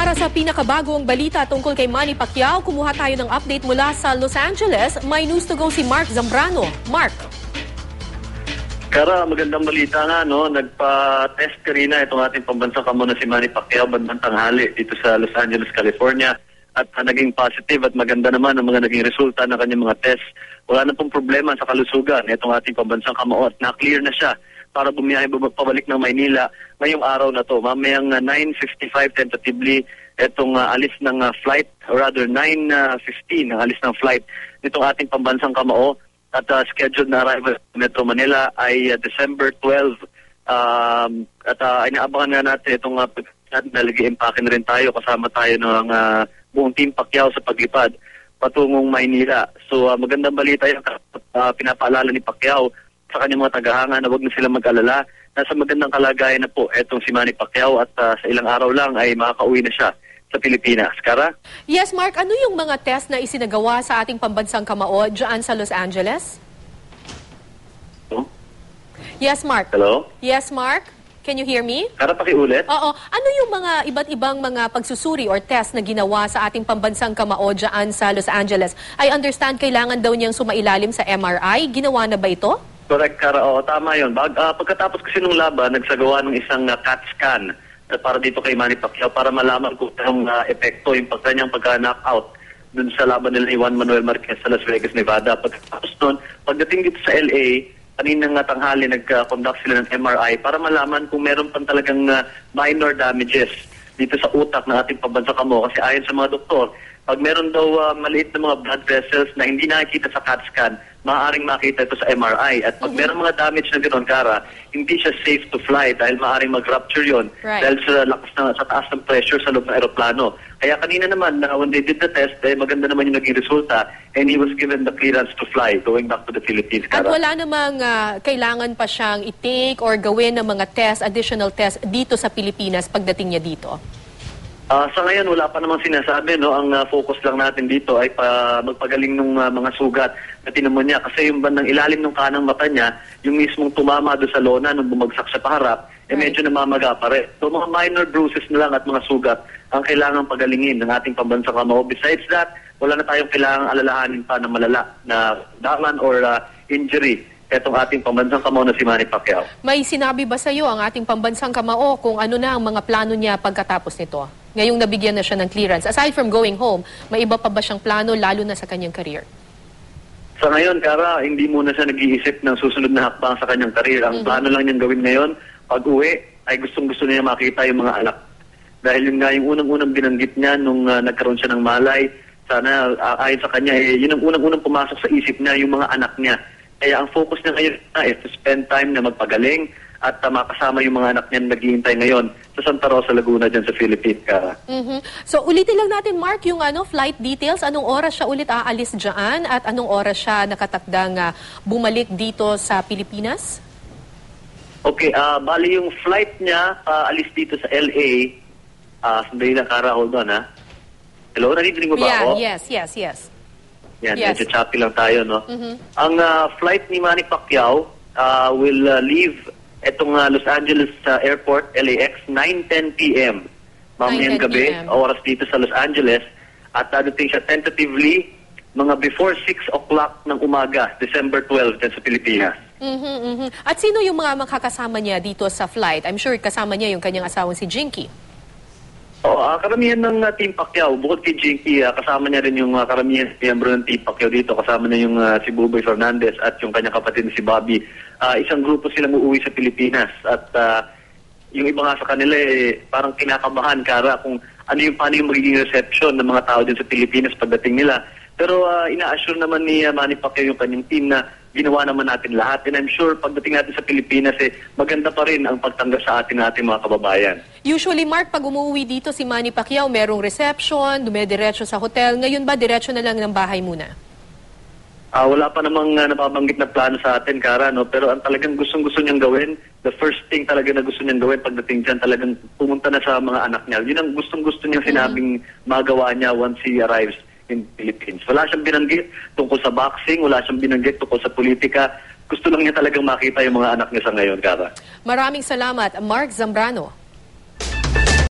Para sa pinakabagong balita tungkol kay Manny Pacquiao, kumuha tayo ng update mula sa Los Angeles. May news to go si Mark Zambrano. Mark. Kara, magandang balita nga, no? Nagpa-test kanina itong ating pambansang kamo na si Manny Pacquiao bandang tanghali dito sa Los Angeles, California. At naging positive at maganda naman ang mga naging resulta ng kanyang mga test. Wala na pong problema sa kalusugan itong ating pambansang kamo at na-clear na siya para bumiyahe pabalik ng Maynila ngayong araw na to. Mamayang 9:55 tentatively itong alis ng flight, or rather 9:15 ang alis ng flight nitong ating pambansang kamao. At scheduled na arrival sa Metro Manila ay December 12. At inaabangan nga natin itong nalagi-impake na rin tayo. Kasama tayo ng buong Team Pacquiao sa paglipad patungong Maynila. So magandang balita yung pinapaalala ni Pacquiao sa kanyang mga tagahanga na huwag na sila mag-alala. Nasa magandang kalagayan na po etong si Manny Pacquiao at sa ilang araw lang ay makakauwi na siya sa Pilipinas. Kara? Yes, Mark. Ano yung mga test na isinagawa sa ating pambansang kamao dyan sa Los Angeles? Hello? Yes, Mark. Hello? Yes, Mark. Can you hear me? Kara, pakiulit? Oo. Ano yung mga iba't ibang mga pagsusuri or test na ginawa sa ating pambansang kamao dyan sa Los Angeles? I understand kailangan daw niyang sumailalim sa MRI. Ginawa na ba ito? Correct, Kara. Oo, tama yun. Pagkatapos kasi nung laban, nagsagawa ng isang CAT scan para dito kay Manny Pacquiao para malaman kung anong epekto yung kanyang pagka-knockout dun sa laban nila ni Juan Manuel Marquez sa Las Vegas, Nevada. Pagkatapos nun, pagdating dito sa LA, kaninang tanghali nag-conduct sila ng MRI para malaman kung meron pang talagang minor damages dito sa utak ng ating pambansang kamo. Kasi ayon sa mga doktor, pag meron daw maliit na mga blood vessels na hindi nakikita sa CAT scan, maaaring makita ito sa MRI. At pag meron mga damage na gano'n, Kara, hindi siya safe to fly dahil maaaring mag-rupture yun. Right. Dahil sa taas ng pressure sa loob ng aeroplano. Kaya kanina naman, when they did the test, maganda naman yung naging resulta and he was given the clearance to fly going back to the Philippines, Kara. At wala namang kailangan pa siyang i-take or gawin ng mga test, additional test dito sa Pilipinas pagdating niya dito? Sa ngayon, wala pa namang sinasabi, no? Ang focus lang natin dito ay magpagaling ng mga sugat na tinamon niya. Kasi yung bandang ilalim ng kanang mata niya, yung mismong tumama doon sa lona nung bumagsak sa paharap, medyo namamaga pa rin. So mga minor bruises na lang at mga sugat ang kailangang pagalingin ng ating pambansang kamao. Besides that, wala na tayong kailangang alalahanin pa na malala na daman or injury etong ating pambansang kamao na si Manny Pacquiao. May sinabi ba sa iyo ang ating pambansang kamao kung ano na ang mga plano niya pagkatapos nito? Ngayong nabigyan na siya ng clearance. Aside from going home, may iba pa ba siyang plano lalo na sa kanyang career? Sa ngayon, Kara, hindi muna siya nag-iisip ng susunod na hakbang sa kanyang career. Ang plano lang niyang gawin ngayon, pag-uwi, ay gustong-gusto niya makita yung mga anak. Dahil yun nga yung unang-unang binanggit niya nung nagkaroon siya ng malay, sana ayon sa kanya, yun ang unang-unang pumasok sa isip niya, yung mga anak niya. Kaya ang focus niya ngayon is to spend time na magpagaling at makasama yung mga anak niya na naghihintay ngayon sa Santa Rosa, Laguna dyan sa Philippines, Kara. So ulitin lang natin, Mark, yung flight details. Anong oras siya ulit aalis dyan at anong oras siya nakatakdang bumalik dito sa Pilipinas? Okay, bali yung flight niya alis dito sa LA. Sandali lang, Kara, hold on, ha? Hello, narinig mo ba ako? Yes. Yan, Yes. medyo choppy lang tayo, no? Ang flight ni Manny Pacquiao will leave etong Los Angeles Airport, LAX, 9:10 p.m. Mamayang 9:10 gabi, p.m. oras dito sa Los Angeles. At dadating siya tentatively mga before 6 o'clock ng umaga, December 12, dyan sa Pilipinas. At sino yung mga makakasama niya dito sa flight? I'm sure kasama niya yung kanyang asawang si Jinky. Karamihan ng Team Pacquiao, bukod kay Jinky, kasama niya rin yung karamihan miyembro ng Team Pacquiao dito. Kasama niya yung si Buboy Fernandez at yung kanyang kapatid na si Bobby. Isang grupo silang uuwi sa Pilipinas. At yung iba nga sa kanila, parang kinakabahan, Kara, kung paano yung magiging reception ng mga tao din sa Pilipinas pagdating nila. Pero ina-assure naman ni Manny Pacquiao yung kanyang team na ginawa naman natin lahat. And I'm sure pagdating natin sa Pilipinas, maganda pa rin ang pagtanggap sa ating mga kababayan. Usually, Mark, pag umuwi dito si Manny Pacquiao, merong reception, dumediretso sa hotel. Ngayon ba, diretso na lang ng bahay muna? Wala pa namang napabanggit na plano sa atin, Kara, no? Pero ang talagang gustong-gusto niyang gawin, the first thing talaga na gusto niyang gawin pagdating dyan, talagang pumunta na sa mga anak niya. Yun ang gustong-gusto niyang sinabing magawa niya once he arrives in Philippines. Wala siyang binanggit tungkol sa boxing, wala siyang binanggit tungkol sa politika. Gusto lang niya talagang makita yung mga anak niya sa ngayon, Kara. Maraming salamat, Mark Zambrano.